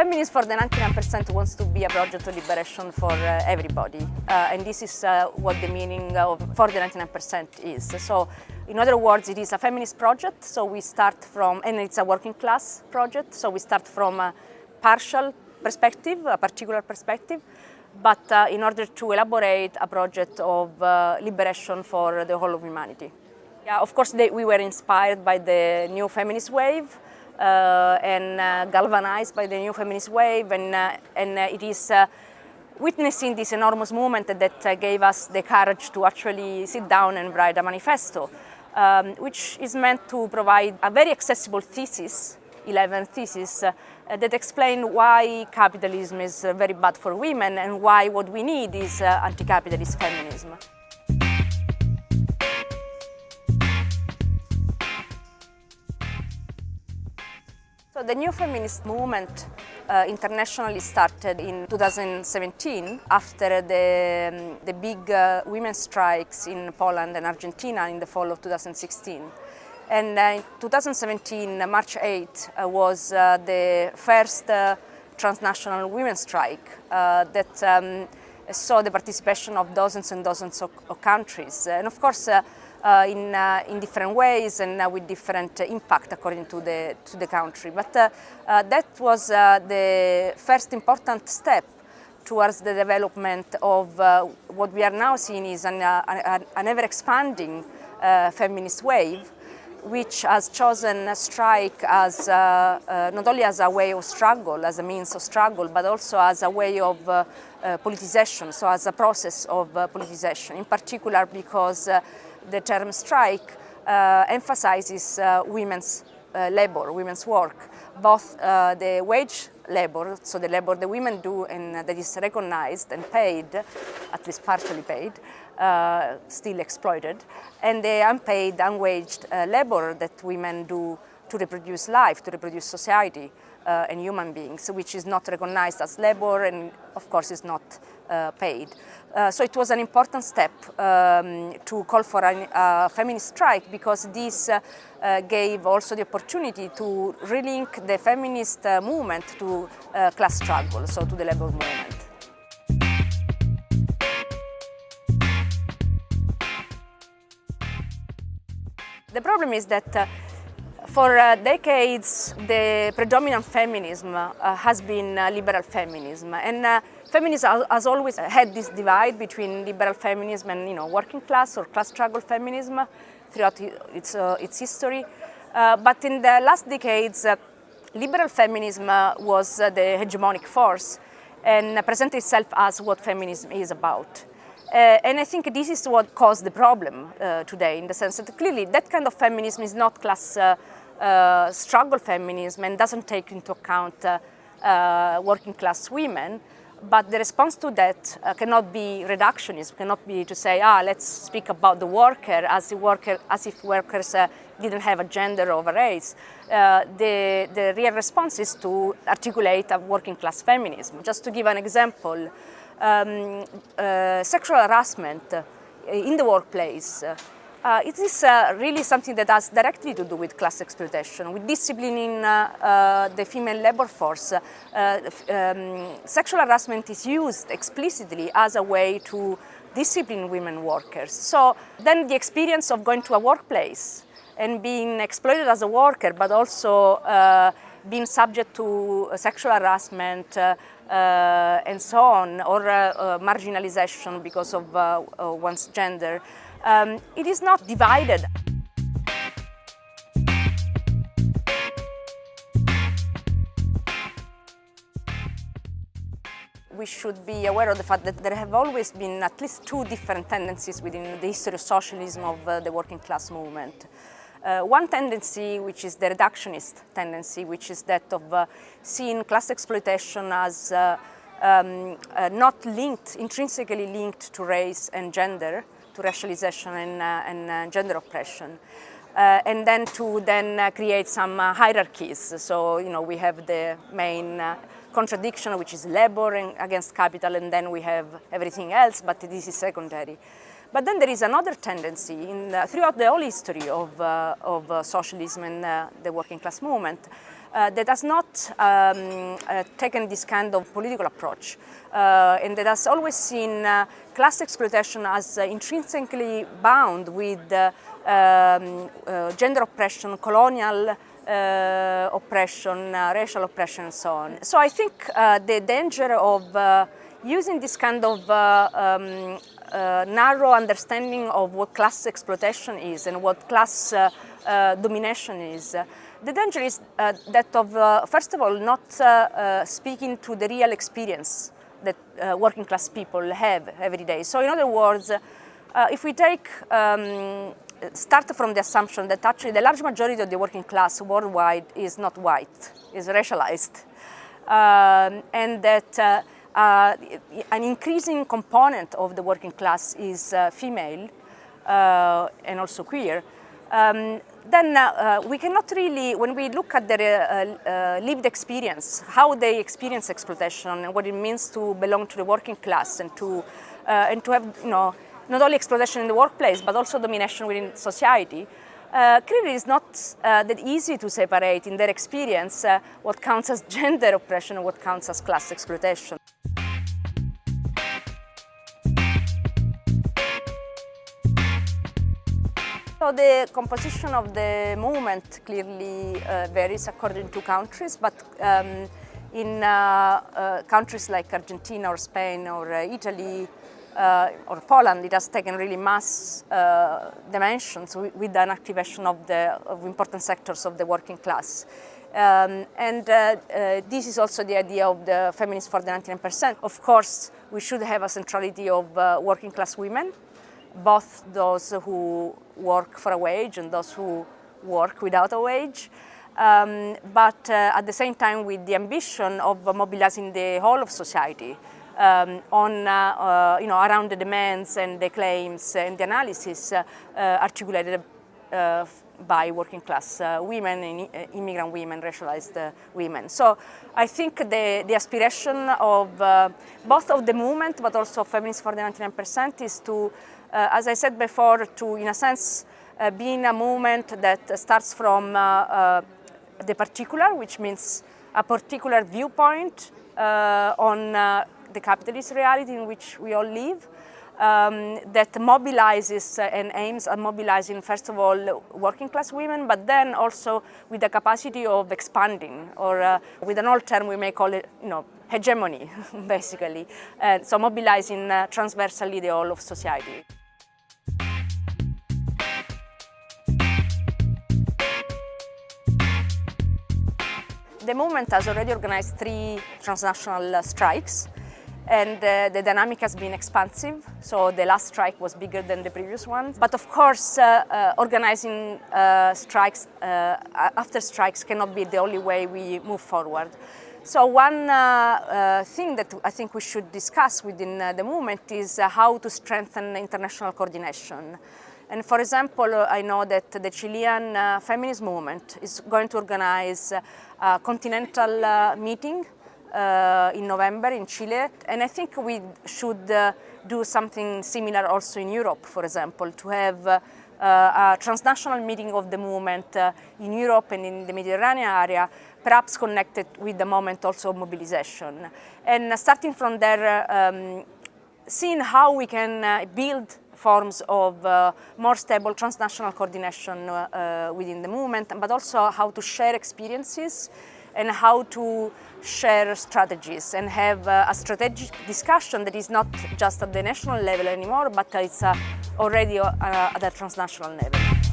Feminist for the 99% wants to be a project of liberation for everybody. And this is what the meaning of for the 99% is. So, in other words, it is a feminist project. So we start from, and it's a working class project. So we start from a partial perspective, a particular perspective, but in order to elaborate a project of liberation for the whole of humanity. Yeah, of course, we were inspired by the new feminist wave. And galvanized by the new feminist wave, and it is witnessing this enormous movement that gave us the courage to actually sit down and write a manifesto, which is meant to provide a very accessible thesis, 11 theses, that explain why capitalism is very bad for women and why what we need is anti-capitalist feminism. So the new feminist movement internationally started in 2017 after the big women's strikes in Poland and Argentina in the fall of 2016. And in 2017, March 8 was the first transnational women's strike that saw the participation of dozens and dozens of countries. And of course, in different ways and with different impact according to the country. But that was the first important step towards the development of what we are now seeing is an ever-expanding feminist wave, which has chosen strike as not only as a way of struggle, as a means of struggle, but also as a way of politicization, so as a process of politicization, in particular because the term strike emphasizes women's labor, women's work, both the wage labor, so the labor the women do and that is recognized and paid, at least partially paid, still exploited, and the unpaid, unwaged labor that women do to reproduce life, to reproduce society and human beings, which is not recognized as labor and of course is not paid. So it was an important step to call for a feminist strike because this gave also the opportunity to relink the feminist movement to class struggle, so to the labor movement. The problem is that for decades, the predominant feminism has been liberal feminism, and feminism has always had this divide between liberal feminism and working class or class struggle feminism throughout its history. But in the last decades, liberal feminism was the hegemonic force and presented itself as what feminism is about. And I think this is what caused the problem today, in the sense that clearly that kind of feminism is not class struggle feminism and doesn't take into account working class women. But the response to that cannot be reductionism, cannot be to say, let's speak about the worker as if workers didn't have a gender or a race. The real response is to articulate a working class feminism. Just to give an example, sexual harassment in the workplace, it is really something that has directly to do with class exploitation, with disciplining the female labor force. Sexual harassment is used explicitly as a way to discipline women workers. So then the experience of going to a workplace and being exploited as a worker, but also being subject to sexual harassment and so on, or marginalization because of one's gender, it is not divided. We should be aware of the fact that there have always been at least two different tendencies within the history of socialism of the working class movement. One tendency, which is the reductionist tendency, which is that of seeing class exploitation as not linked, intrinsically linked to race and gender, to racialization and gender oppression. And then to create some hierarchies. So, we have the main contradiction, which is labor against capital, and then we have everything else, but this is secondary. But then there is another tendency throughout the whole history of socialism and the working class movement, that has not taken this kind of political approach, and that has always seen class exploitation as intrinsically bound with gender oppression, colonial oppression, racial oppression, and so on. So I think the danger of using this kind of narrow understanding of what class exploitation is and what class domination is, the danger is that of, first of all, not speaking to the real experience that working class people have every day. So in other words, if we take start from the assumption that actually the large majority of the working class worldwide is not white, is racialized, and that an increasing component of the working class is female and also queer, then we cannot really, when we look at their lived experience, how they experience exploitation and what it means to belong to the working class and to have, not only exploitation in the workplace, but also domination within society. Clearly, it's not that easy to separate in their experience what counts as gender oppression and what counts as class exploitation. So the composition of the movement clearly varies according to countries, but in countries like Argentina or Spain or Italy, or Poland, it has taken really mass dimensions with an activation of important sectors of the working class. This is also the idea of the feminists for the 99%. Of course, we should have a centrality of working class women, both those who work for a wage and those who work without a wage. But at the same time with the ambition of mobilizing the whole of society around the demands and the claims and the analysis articulated by working class women, immigrant women, racialized women. So I think the aspiration of both of the movement but also Feminists for the 99% is to, as I said before, to in a sense be in a movement that starts from the particular, which means a particular viewpoint on the capitalist reality in which we all live, that mobilizes and aims at mobilizing, first of all, working class women, but then also with the capacity of expanding, or with an old term we may call it, hegemony, basically. So mobilizing transversally the whole of society. The movement has already organized 3 transnational strikes, and the dynamic has been expansive. So the last strike was bigger than the previous one. But of course, organizing strikes after strikes cannot be the only way we move forward. So one thing that I think we should discuss within the movement is how to strengthen international coordination. And for example, I know that the Chilean feminist movement is going to organize a continental meeting in November in Chile, and I think we should do something similar also in Europe, for example, to have a transnational meeting of the movement in Europe and in the Mediterranean area, perhaps connected with the moment also of mobilization. And starting from there, seeing how we can build forms of more stable transnational coordination within the movement, but also how to share experiences and how to share strategies and have a strategic discussion that is not just at the national level anymore, but it's already at a transnational level.